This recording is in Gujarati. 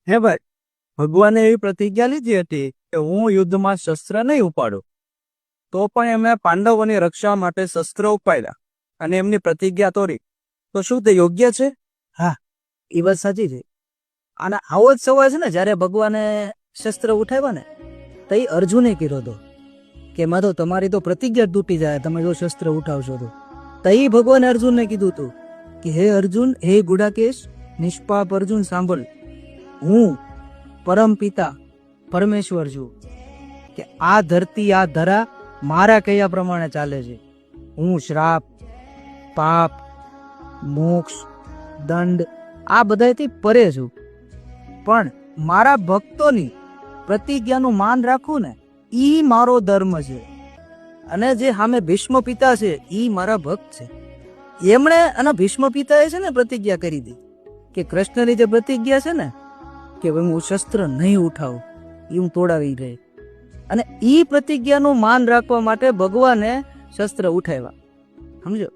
હે ભાઈ, ભગવાને એવી પ્રતિજ્ઞા લીધી હતી કે હું યુદ્ધમાં શસ્ત્ર નહીં ઉપાડું, તો પણ એમણે પાંડવોની રક્ષા માટે શસ્ત્ર ઉપાડ્યા અને એમની પ્રતિજ્ઞા તોડી. તો શું તે યોગ્ય છે? હા, એ વાત સાચી છે. અને આવો જ સવાલ છે ને, જ્યારે ભગવાને શસ્ત્ર ઉઠાવ્યા ને તો એ અર્જુને કર્યો હતો કે માધવ તમારી તો પ્રતિજ્ઞા જ તૂટી જાય તમે જો શસ્ત્ર ઉઠાવશો તો એ ભગવાને અર્જુનને કીધું હતું કે હે અર્જુન, હે ગુડાકેશ, નિષ્પાપ અર્જુન સાંભળ, હું પરમ પિતા પરમેશ્વર છું, કે આ ધરતી આ ધરા મારા કયા પ્રમાણે ચાલે છે. હું શ્રાપ, પાપ, મોક્ષ, દંડ આ બધાથી પરે છું, પણ મારા ભક્તોની પ્રતિજ્ઞાનું માન રાખવું ને ઈ મારો ધર્મ છે. અને જે સામે ભીષ્મ પિતા છે ઈ મારા ભક્ત છે. એમણે અને ભીષ્મ પિતાએ છે ને પ્રતિજ્ઞા કરી હતી કે કૃષ્ણની જે પ્રતિજ્ઞા છે ને કે ભાઈ હું શસ્ત્ર નહીં ઉઠાવું, એ હું તોડાવી રહે. અને ઈ પ્રતિજ્ઞાનું માન રાખવા માટે ભગવાને શસ્ત્ર ઉઠાવ્યા, સમજો.